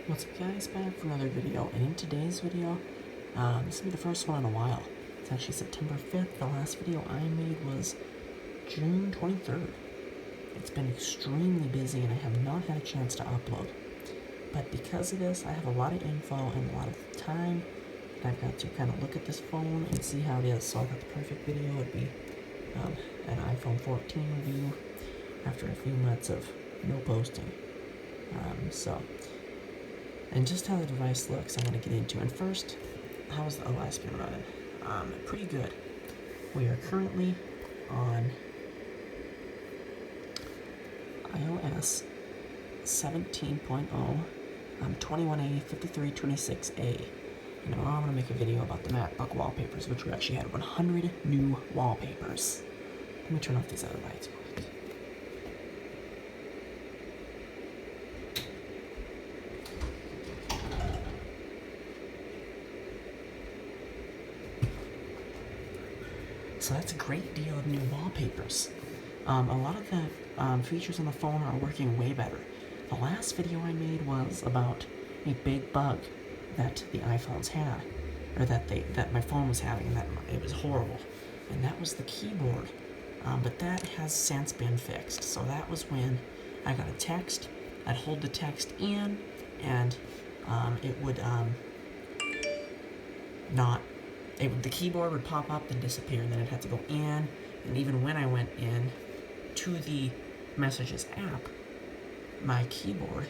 What's up guys, back for another video, and in today's video, this will be the first one in a while. It's actually September 5th, the last video I made was June 23rd. It's been extremely busy and I have not had a chance to upload. But because of this, I have a lot of info and a lot of time, and I've got to kind of look at this phone and see how it is. So I thought the perfect video would be an iPhone 14 review after a few months of no posting. And just how the device looks, I want to get into. And first, how's the OS been running? Pretty good. We are currently on iOS 17.0, 21A, 5326A. And I'm going to make a video about the MacBook wallpapers, which we actually had 100 new wallpapers. Let me turn off these other lights quick. So that's a great deal of new wallpapers. A lot of the features on the phone are working way better. The last video I made was about a big bug that the iPhones had, or that my phone was having, and that it was horrible. And that was the keyboard. But that has since been fixed. So that was when I got a text. I'd hold the text in, and it would the keyboard would pop up and disappear, and then it had to go in. And even when I went in to the Messages app, my keyboard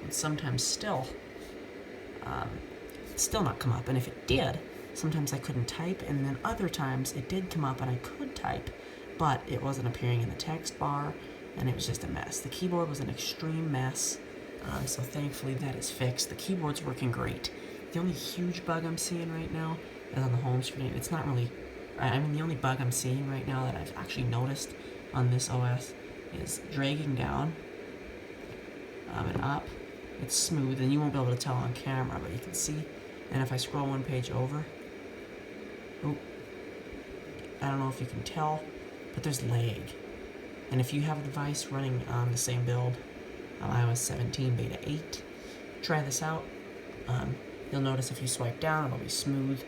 would sometimes still not come up. And if it did, sometimes I couldn't type, and then other times it did come up and I could type, but it wasn't appearing in the text bar, and it was just a mess. The keyboard was an extreme mess, so thankfully that is fixed. The keyboard's working great. The only huge bug I'm seeing right now is on the home screen. It's not really, the only bug I'm seeing right now that I've actually noticed on this OS is dragging down and up. It's smooth, and you won't be able to tell on camera, but you can see. And if I scroll one page over, I don't know if you can tell, but there's lag. And if you have a device running on the same build, on iOS 17 Beta 8, try this out. You'll notice if you swipe down, it'll be smooth.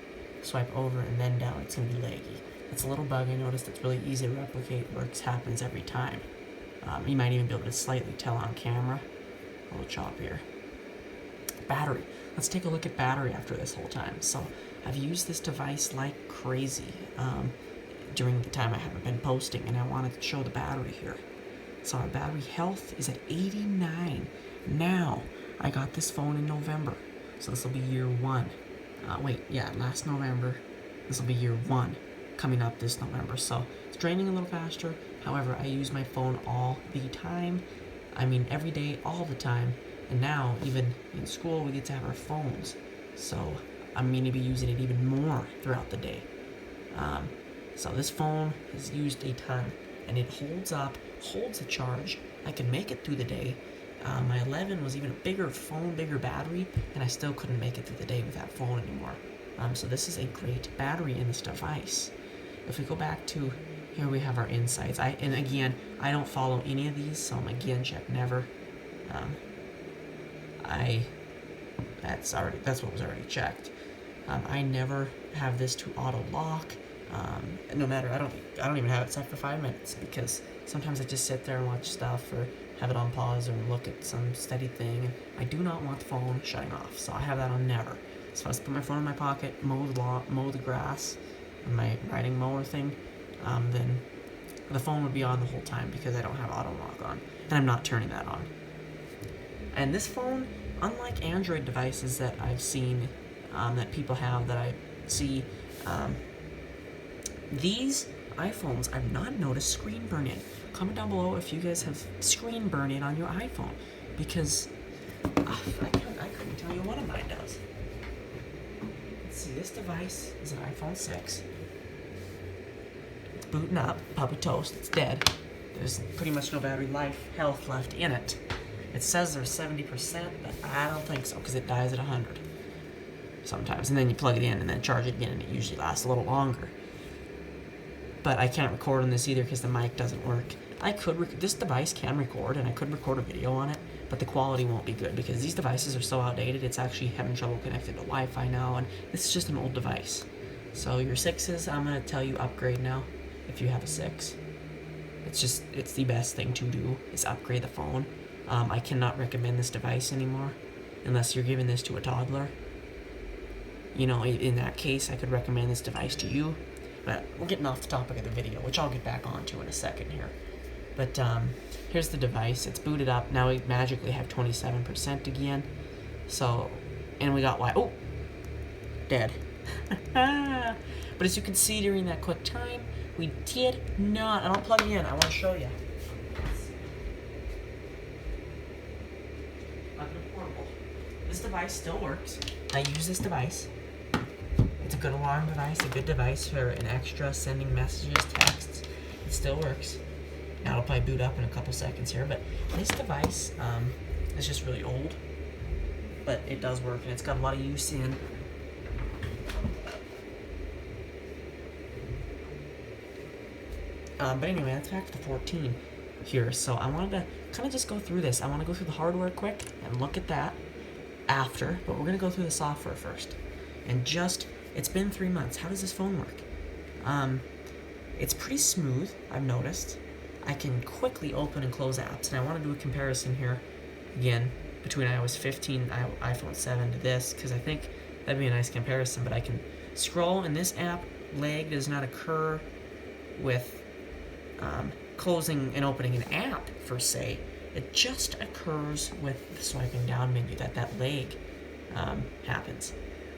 Swipe over and then down, it's going to be laggy. It's a little bug I noticed that's really easy to replicate. Happens every time. You might even be able to slightly tell on camera. A little chop here. Battery. Let's take a look at battery after this whole time. So I've used this device like crazy during the time I haven't been posting, and I wanted to show the battery here. So our battery health is at 89. Now, I got this phone in November, so this will be year one. Last November. This will be year one, coming up this November. So it's draining a little faster. However, I use my phone all the time. I mean, every day, all the time. And now, even in school, we get to have our phones. So I'm going to be using it even more throughout the day. So this phone is used a ton, and it holds up, holds a charge. I can make it through the day. My 11 was even a bigger phone, bigger battery, and I still couldn't make it through the day with that phone anymore. So this is a great battery in this device. If we go back to, here we have our insights. And again, I don't follow any of these, so I'm again, check never. That's what was already checked. I never have this to auto lock. No matter, I don't even have it set for 5 minutes, because sometimes I just sit there and watch stuff, or have it on pause, or look at some steady thing. I do not want the phone shutting off, so I have that on never. So if I just put my phone in my pocket, mow the grass, and my riding mower thing, then the phone would be on the whole time, because I don't have auto lock on, and I'm not turning that on. And this phone, unlike Android devices that I've seen, that people have, that I see, these iPhones, I've not noticed screen burn-in. Comment down below if you guys have screen burn-in on your iPhone, because I couldn't tell you what of mine does. Let's see, this device is an iPhone 6. It's booting up, puppy toast, it's dead. There's pretty much no battery health left in it. It says there's 70%, but I don't think so, because it dies at 100 sometimes. And then you plug it in and then charge it again, and it usually lasts a little longer. But I can't record on this either because the mic doesn't work. This device can record, and I could record a video on it, but the quality won't be good because these devices are so outdated. It's actually having trouble connecting to Wi-Fi now, and this is just an old device. So your 6s, I'm gonna tell you upgrade now if you have a 6. It's the best thing to do is upgrade the phone. I cannot recommend this device anymore unless you're giving this to a toddler. You know, in that case, I could recommend this device to you. But we're getting off the topic of the video, which I'll get back onto in a second here. But here's the device. It's booted up. Now we magically have 27% again. So, and we got oh, dead. But as you can see during that quick time, we did not. And I'll plug it in. I want to show you. This device still works. I use this device. It's a good alarm device, a good device for an extra sending messages, texts. It still works. Now it'll probably boot up in a couple seconds here, but this device is just really old. But it does work, and it's got a lot of use in. But anyway, that's back to the 14 here. So I wanted to kind of just go through this. I want to go through the hardware quick and look at that after, but we're going to go through the software first. And it's been 3 months. How does this phone work? It's pretty smooth, I've noticed. I can quickly open and close apps, and I want to do a comparison here, again, between iOS 15 and iPhone 7 to this, because I think that'd be a nice comparison, but I can scroll in this app. Lag does not occur with closing and opening an app, per se. It just occurs with the swiping down menu that lag happens,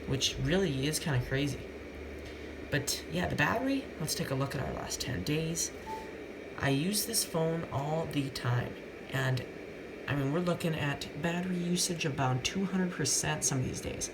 which really is kind of crazy. But yeah, the battery, let's take a look at our last 10 days. I use this phone all the time, and I mean, we're looking at battery usage of about 200% some of these days.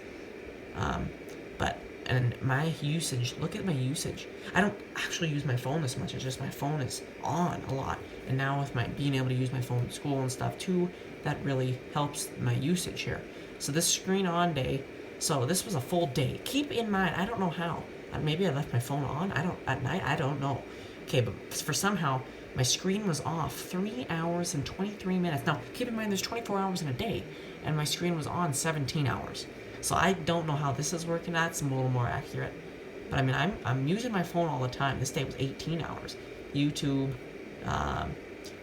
And my usage, look at my usage. I don't actually use my phone this much, it's just my phone is on a lot. And now with my being able to use my phone in school and stuff too, that really helps my usage here. So this screen on day, so this was a full day. Keep in mind, I don't know how. Maybe I left my phone on, at night, I don't know. Okay, but for somehow, my screen was off 3 hours and 23 minutes. Now, keep in mind there's 24 hours in a day, and my screen was on 17 hours. So I don't know how this is working. That's a little more accurate. But I mean, I'm using my phone all the time. This day was 18 hours. YouTube,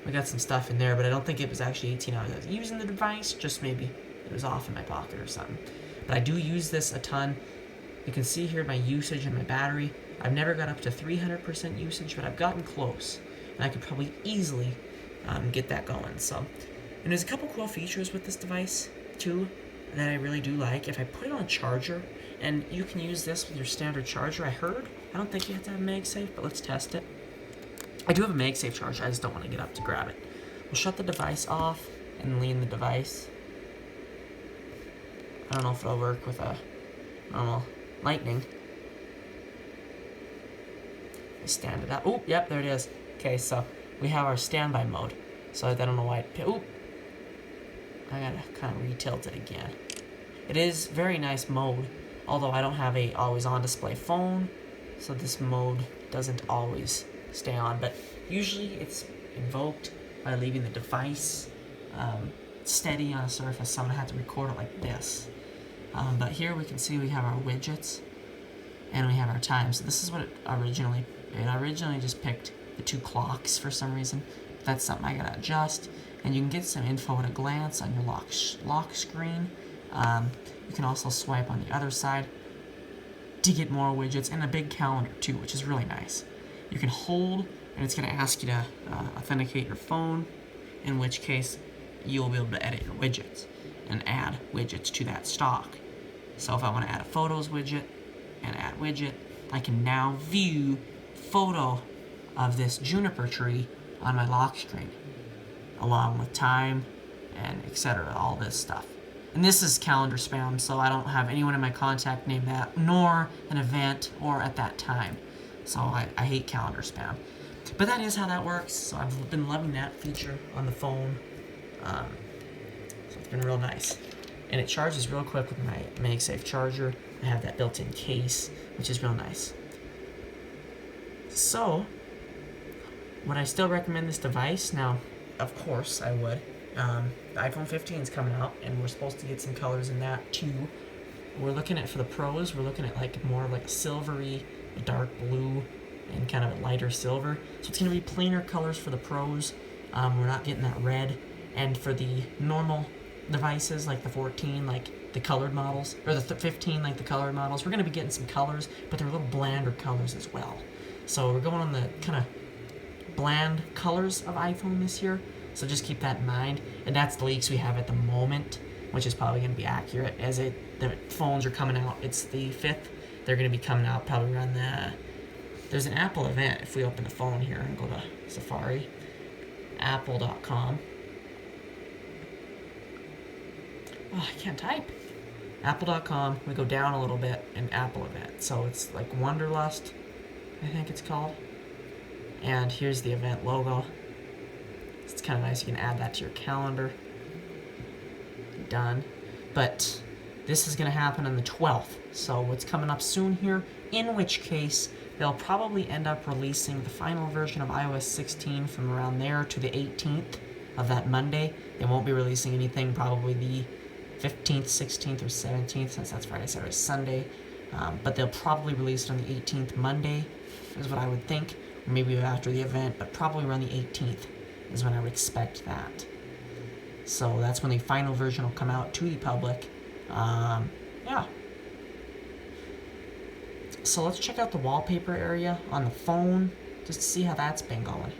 we got some stuff in there, but I don't think it was actually 18 hours. I was using the device, just maybe it was off in my pocket or something. But I do use this a ton. You can see here my usage and my battery. I've never got up to 300% usage, but I've gotten close. And I could probably easily get that going. So, and there's a couple cool features with this device, too, that I really do like. If I put it on a charger, and you can use this with your standard charger, I don't think you have to have MagSafe, but let's test it. I do have a MagSafe charger, I just don't want to get up to grab it. We'll shut the device off and lean the device. I don't know if it'll work with a normal lightning. I stand it up. Oh, yep, there it is. Okay, so we have our standby mode. So I don't know why it... Oop! I gotta kind of re-tilt it again. It is very nice mode, although I don't have a always-on display phone, so this mode doesn't always stay on. But usually it's invoked by leaving the device steady on a surface, so I'm gonna have to record it like this. But here we can see we have our widgets, and we have our time. So this is what it originally just picked the 2 clocks for some reason. That's something I gotta adjust. And you can get some info at a glance on your lock screen. You can also swipe on the other side to get more widgets, and a big calendar too, which is really nice. You can hold, and it's going to ask you to authenticate your phone, in which case you'll be able to edit your widgets and add widgets to that stock. So if I want to add a photos widget and add widget, I can now view photo of this juniper tree on my lock screen, along with time and etc., all this stuff. And this is calendar spam, so I don't have anyone in my contact named that, nor an event or at that time. So I hate calendar spam. But that is how that works, so I've been loving that feature on the phone. So it's been real nice. And it charges real quick with my MagSafe charger. I have that built-in case, which is real nice. So, would I still recommend this device? Now, of course I would. the iPhone 15 is coming out, and we're supposed to get some colors in that too. We're looking at, for the pros, we're looking at like more like silvery, dark blue, and kind of a lighter silver. So it's going to be plainer colors for the pros. We're not getting that red. And for the normal devices, like the 14, like the colored models, or the 15, like the colored models, we're going to be getting some colors, but they're a little blander colors as well. So we're going on the kind of bland colors of iPhone this year. So just keep that in mind. And that's the leaks we have at the moment, which is probably going to be accurate as the phones are coming out. It's the 5th. They're going to be coming out probably around there's an Apple event. If we open the phone here and go to Safari, apple.com. Oh, I can't type. Apple.com. We go down a little bit, and Apple event. So it's like Wonderlust, I think it's called. And here's the event logo. It's kind of nice. You can add that to your calendar. Done. But this is going to happen on the 12th. So what's coming up soon here, in which case they'll probably end up releasing the final version of iOS 16 from around there to the 18th of that Monday. They won't be releasing anything probably the 15th, 16th, or 17th, since that's Friday, Saturday, Sunday. But they'll probably release it on the 18th Monday, is what I would think. Or maybe after the event, but probably around the 18th is when I would expect that. So that's when the final version will come out to the public. Yeah. So let's check out the wallpaper area on the phone, just to see how that's been going.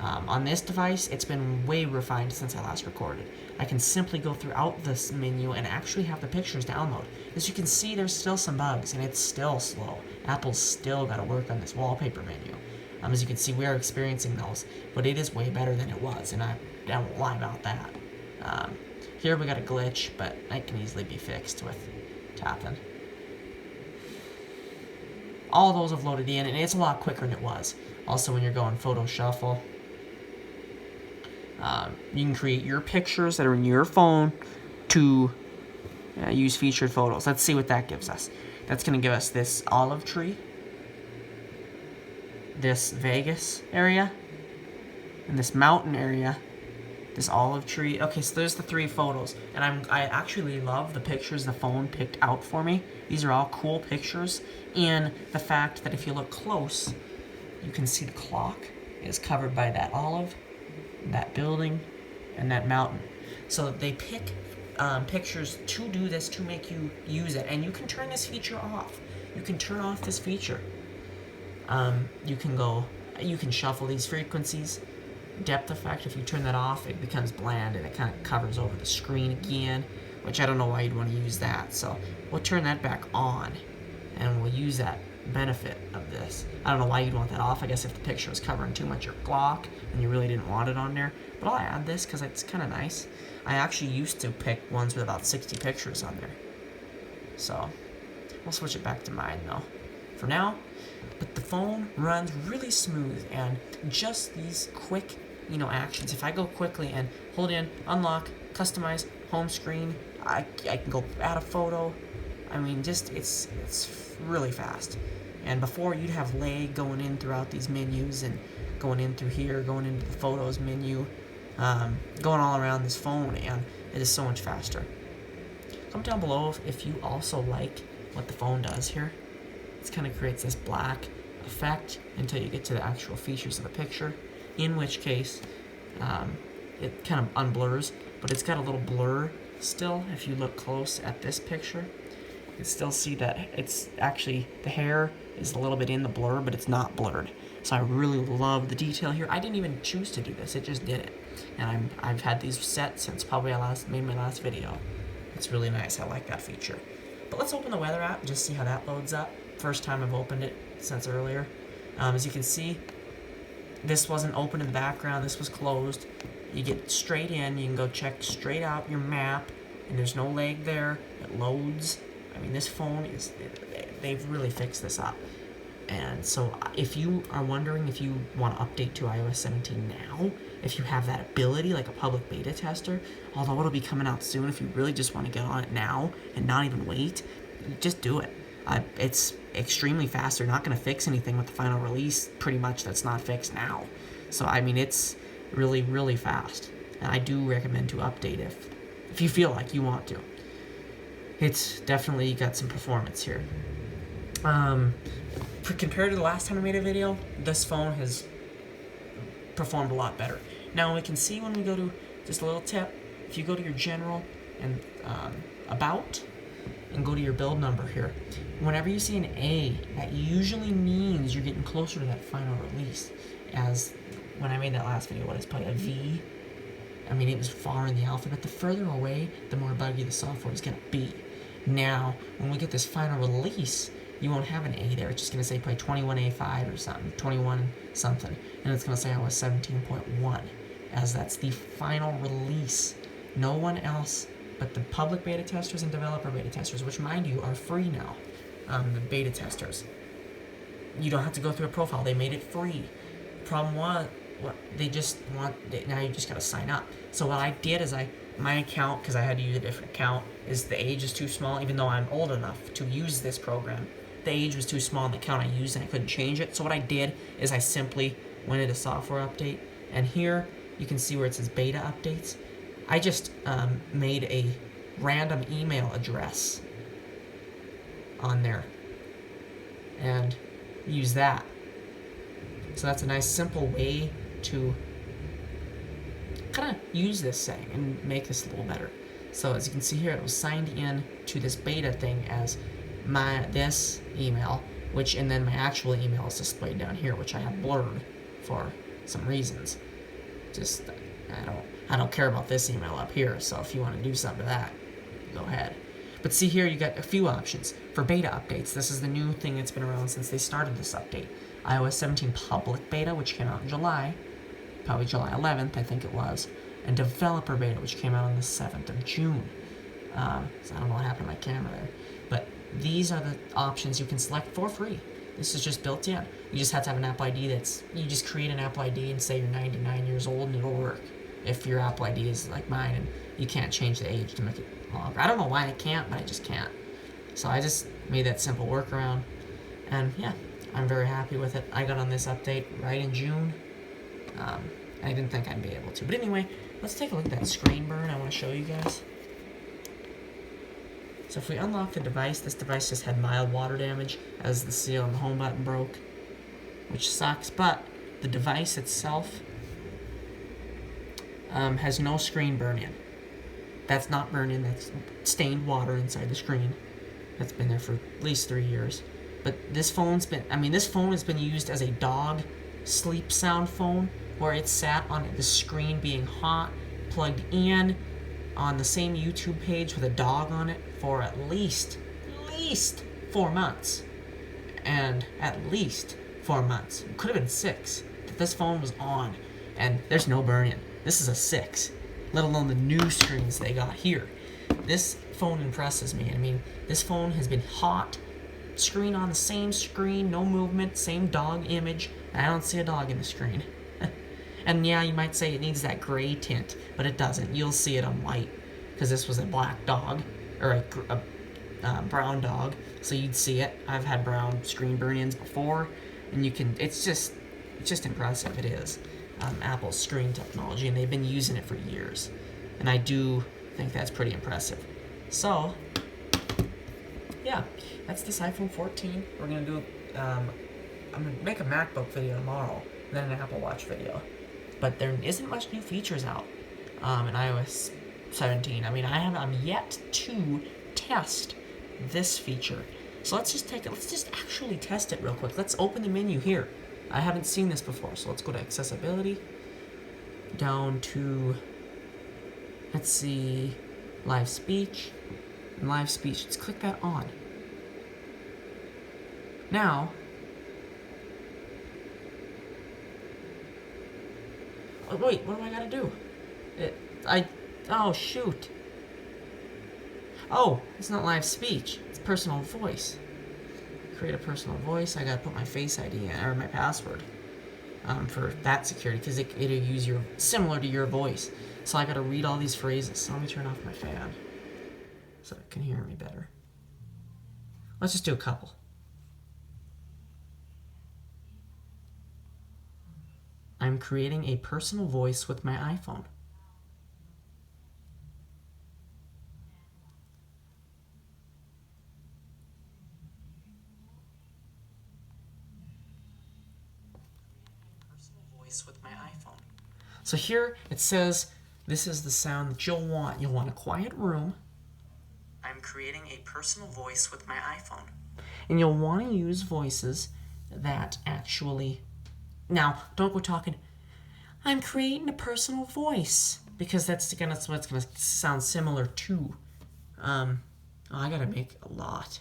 On this device, it's been way refined since I last recorded. I can simply go throughout this menu and actually have the pictures download. As you can see, there's still some bugs, and it's still slow. Apple's still got to work on this wallpaper menu. As you can see, we are experiencing those, but it is way better than it was, and I won't lie about that. Here we got a glitch, but it can easily be fixed with tapping. All those have loaded in, and it's a lot quicker than it was. Also, when you're going photo shuffle, you can create your pictures that are in your phone to use featured photos. Let's see what that gives us. That's going to give us this olive tree, this Vegas area, and this mountain area, this olive tree. Okay, so there's the 3 photos, and I actually love the pictures the phone picked out for me. These are all cool pictures, and the fact that if you look close, you can see the clock is covered by that olive, that building, and that mountain. So they pick pictures to do this, to make you use it, and you can turn this feature off. You can turn off this feature. You can shuffle these frequencies. Depth effect, if you turn that off, it becomes bland and it kind of covers over the screen again, which I don't know why you'd want to use that. So we'll turn that back on, and we'll use that benefit of this. I don't know why you'd want that off. I guess if the picture was covering too much your clock and you really didn't want it on there. But I'll add this because it's kind of nice. I actually used to pick ones with about 60 pictures on there. So we'll switch it back to mine though for now. But the phone runs really smooth, and just these quick, actions. If I go quickly and hold in, unlock, customize, home screen, I can go add a photo. I mean, just it's really fast. And before, you'd have lag going in throughout these menus and going in through here, going into the photos menu, going all around this phone, and it is so much faster. Comment down below if you also like what the phone does here. It kind of creates this black effect until you get to the actual features of the picture, in which case it kind of unblurs, but it's got a little blur still. If you look close at this picture, you can still see that it's actually, the hair is a little bit in the blur, but it's not blurred. So I really love the detail here. I didn't even choose to do this, it just did it. And I've had these set since probably I made my last video. It's really nice, I like that feature. But let's open the weather app and just see how that loads up. First time I've opened it since earlier. As you can see, this wasn't open in the background, this was closed. You get straight in, you can go check straight out your map, and there's no lag there. It loads. I mean, this phone they've really fixed this up. And so if you are wondering if you want to update to iOS 17 now, if you have that ability like a public beta tester, although it'll be coming out soon, if you really just want to get on it now and not even wait, just do it. It's extremely fast. They're not going to fix anything with the final release, pretty much, that's not fixed now. So, I mean, it's really, really fast. And I do recommend to update if you feel like you want to. It's definitely got some performance here. Compared to the last time I made a video, this phone has performed a lot better. Now we can see when we go to, just a little tip, if you go to your general and about, and go to your build number here, whenever you see an A, that usually means you're getting closer to that final release. As when I made that last video, what is probably a V? I mean, it was far in the alphabet. The further away, the more buggy the software is going to be. Now, when we get this final release, you won't have an A there. It's just going to say probably 21A5 or something, 21 something. And it's going to say iOS 17.1, as that's the final release. No one else but the public beta testers and developer beta testers, which, mind you, are free now, the beta testers. You don't have to go through a profile. They made it free. Problem was, they just want, now you just got to sign up. So what I did is my account, because I had to use a different account, is the age is too small, even though I'm old enough to use this program. The age was too small in the account I used, and I couldn't change it. So what I did is I simply went into software update, and here you can see where it says beta updates. I just made a random email address on there and use that. So that's a nice simple way to kind of use this setting and make this a little better. So as you can see here, it was signed in to this beta thing as this email, and then my actual email is displayed down here, which I have blurred for some reasons. Just I don't care about this email up here, so if you want to do something to that, go ahead. But see here, you got a few options for beta updates. This is the new thing that's been around since they started this update. iOS 17 public beta, which came out in July, probably July 11th, I think it was, and developer beta, which came out on the 7th of June. So I don't know what happened to my camera there, but these are the options you can select for free. This is just built in. You just have to have an Apple ID you just create an Apple ID and say you're 99 years old and it'll work. If your Apple ID is like mine and you can't change the age to make it longer. I don't know why I can't, but I just can't. So I just made that simple workaround, and yeah, I'm very happy with it. I got on this update right in June. I didn't think I'd be able to. But anyway, let's take a look at that screen burn I want to show you guys. So if we unlock the device, this device just had mild water damage as the seal on the home button broke, which sucks, but the device itself has no screen burn-in. That's not burn-in, that's stained water inside the screen. That's been there for at least 3 years. But this phone has been used as a dog sleep sound phone, where it sat on the screen being hot, plugged in on the same YouTube page with a dog on it for at least 4 months. And at least 4 months. It could have been 6 that this phone was on, and there's no burn-in. This is a 6, let alone the new screens they got here. This phone impresses me. I mean, this phone has been hot, screen on the same screen, no movement, same dog image. I don't see a dog in the screen. And yeah, you might say it needs that gray tint, but it doesn't. You'll see it on white, because this was a black dog, or a brown dog, so you'd see it. I've had brown screen burn-ins before, and it's just impressive. It is. Apple's screen technology, and they've been using it for years, and I do think that's pretty impressive. So yeah, that's this iPhone 14. We're gonna do I'm gonna make a MacBook video tomorrow, and then an Apple Watch video, but there isn't much new features out in iOS 17. I mean, I'm yet to test this feature, so let's just actually test it real quick. Let's open the menu here. I haven't seen this before, so let's go to accessibility, down to, let's see, live speech, and live speech. Let's click that on. Now, oh, wait, what do I gotta do? Oh shoot. Oh, it's not live speech, it's personal voice. Create a personal voice. I gotta put my Face ID in, or my password, for that security, because it'll use similar to your voice. So I gotta read all these phrases. So let me turn off my fan so it can hear me better. Let's just do a couple. I'm creating a personal voice with my iPhone. voice with my iPhone. So here it says this is the sound that you'll want. You'll want a quiet room. I'm creating a personal voice with my iPhone. And you'll want to use voices that actually... Now, don't go talking, I'm creating a personal voice, because that's what's going to sound similar to... I gotta make a lot.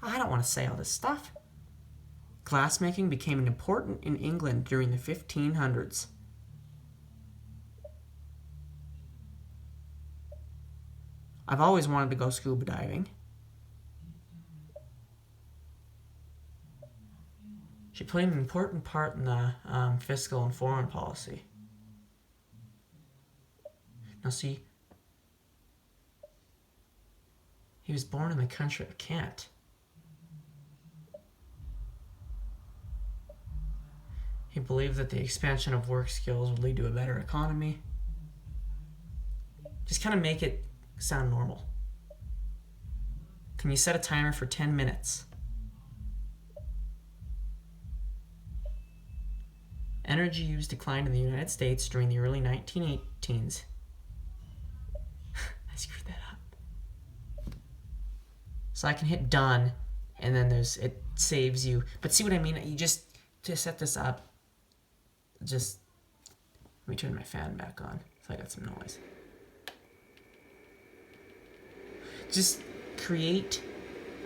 I don't want to say all this stuff. Glassmaking became important in England during the 1500s. I've always wanted to go scuba diving. She played an important part in the fiscal and foreign policy. Now see, he was born in the country of Kent. He believed that the expansion of work skills would lead to a better economy. Just kind of make it sound normal. Can you set a timer for 10 minutes? Energy use declined in the United States during the early 1918s. I screwed that up. So I can hit done, and then it saves you. But see what I mean? You just, to set this up, just, let me turn my fan back on so I got some noise. Just create,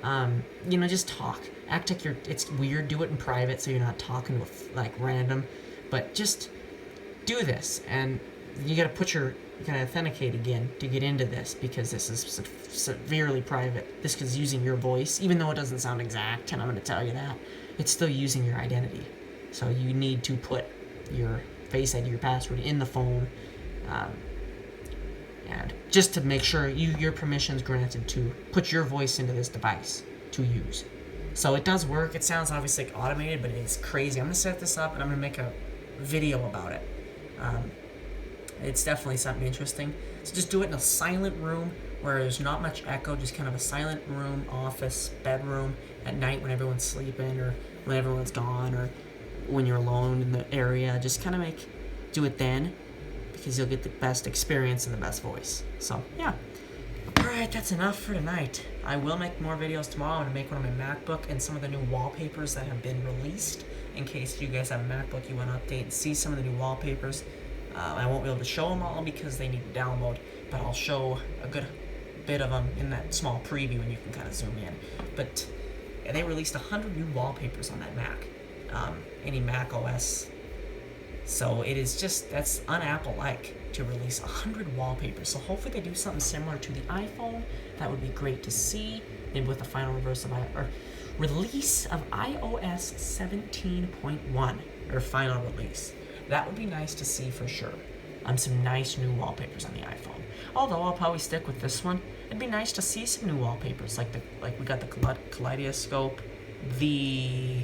just talk. Act like it's weird. Do it in private so you're not talking with, random. But just do this, and you gotta authenticate again to get into this, because this is severely private. This is using your voice, even though it doesn't sound exact, and I'm gonna tell you that. It's still using your identity. So you need to put your Face ID, your password in the phone, and just to make sure your permission's granted to put your voice into this device to use. So it does work. It sounds obviously automated, but it's crazy. I'm gonna set this up and I'm gonna make a video about it. It's definitely something interesting. So just do it in a silent room where there's not much echo, just kind of a silent room, office, bedroom at night when everyone's sleeping, or when everyone's gone, or when you're alone in the area. Just kind of do it then, because you'll get the best experience and the best voice. So yeah. Alright, that's enough for tonight. I will make more videos tomorrow. I'm going to make one on my MacBook and some of the new wallpapers that have been released. In case you guys have a MacBook, you want to update and see some of the new wallpapers. I won't be able to show them all because they need to download, but I'll show a good bit of them in that small preview, and you can kind of zoom in. But they released 100 new wallpapers on that Mac. Any Mac OS. So it is just, that's un-Apple-like to release 100 wallpapers. So hopefully they do something similar to the iPhone. That would be great to see. Maybe with the final release of iOS 17.1, or final release. That would be nice to see for sure. Some nice new wallpapers on the iPhone. Although I'll probably stick with this one. It'd be nice to see some new wallpapers, like we got the kaleidoscope, the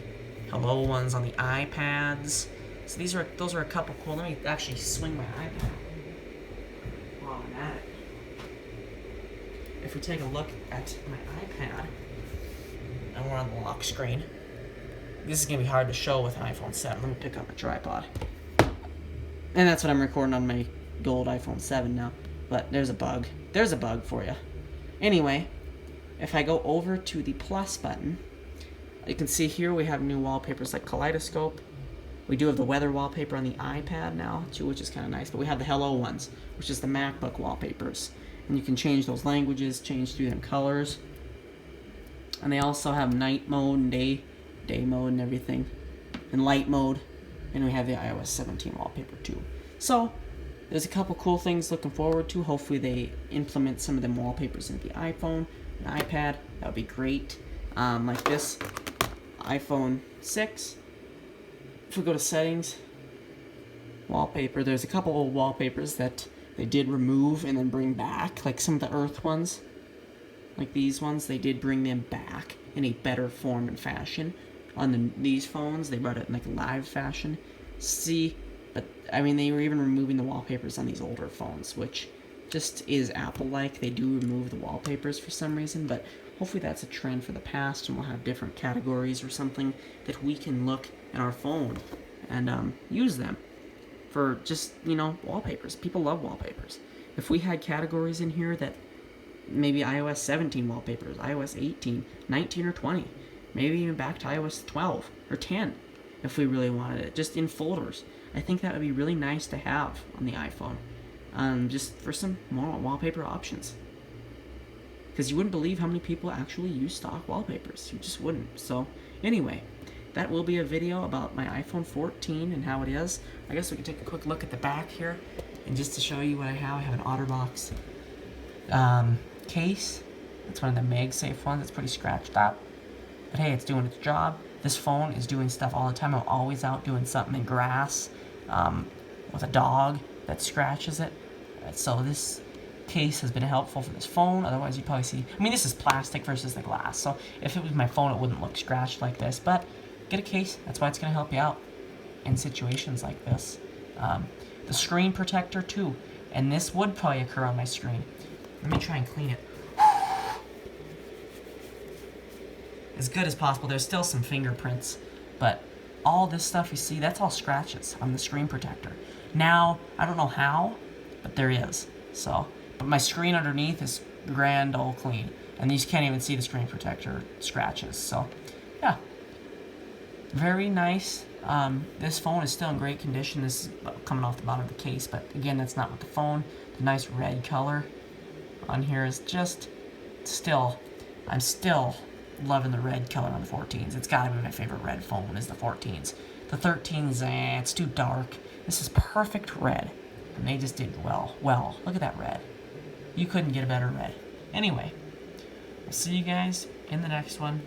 hello ones on the iPads. So those are a couple cool. Let me actually swing my iPad while I'm at it. If we take a look at my iPad, and we're on the lock screen, this is gonna be hard to show with an iPhone 7. Let me pick up my tripod. And that's what I'm recording on my gold iPhone 7 now. But there's a bug. There's a bug for you. Anyway, if I go over to the plus button, you can see here we have new wallpapers like kaleidoscope. We do have the weather wallpaper on the iPad now, too, which is kind of nice. But we have the hello ones, which is the MacBook wallpapers. And you can change those languages, change through them colors. And they also have night mode and day mode and everything. And light mode. And we have the iOS 17 wallpaper too. So, there's a couple cool things looking forward to. Hopefully they implement some of them wallpapers into the iPhone and iPad. That would be great. Like this iPhone 6. If we go to settings, wallpaper, there's a couple old wallpapers that they did remove and then bring back. Like some of the Earth ones. Like these ones, they did bring them back in a better form and fashion. On these phones, they brought it in like a live fashion. See, but I mean, they were even removing the wallpapers on these older phones, which just is Apple-like. They do remove the wallpapers for some reason, but hopefully that's a trend for the past, and we'll have different categories or something that we can look at our phone and use them for just, wallpapers. People love wallpapers. If we had categories in here that maybe iOS 17 wallpapers, iOS 18, 19, or 20, maybe even back to iOS 12 or 10 if we really wanted it, just in folders. I think that would be really nice to have on the iPhone, just for some more wallpaper options. Because you wouldn't believe how many people actually use stock wallpapers. You just wouldn't. So anyway, that will be a video about my iPhone 14 and how it is. I guess we can take a quick look at the back here, and just to show you what I have an OtterBox case. It's one of the MagSafe ones. It's pretty scratched up, but hey, it's doing its job. This phone is doing stuff all the time. I'm always out doing something in grass with a dog that scratches it. So this case has been helpful for this phone. Otherwise, you'd probably see, this is plastic versus the glass. So if it was my phone, it wouldn't look scratched like this. But get a case. That's why it's going to help you out in situations like this. The screen protector too. And this would probably occur on my screen. Let me try and clean it as good as possible. There's still some fingerprints, but all this stuff you see, that's all scratches on the screen protector. Now, I don't know how, but there is. So, but my screen underneath is grand old clean, and you can't even see the screen protector scratches. So, yeah, very nice. This phone is still in great condition. This is coming off the bottom of the case, but again, that's not with the phone. The nice red color on here is just I'm still loving the red color on the 14s. It's got to be my favorite red phone is the 14s. The 13s, it's too dark. This is perfect red, and they just did well. Look at that red. You couldn't get a better red. Anyway, I'll see you guys in the next one.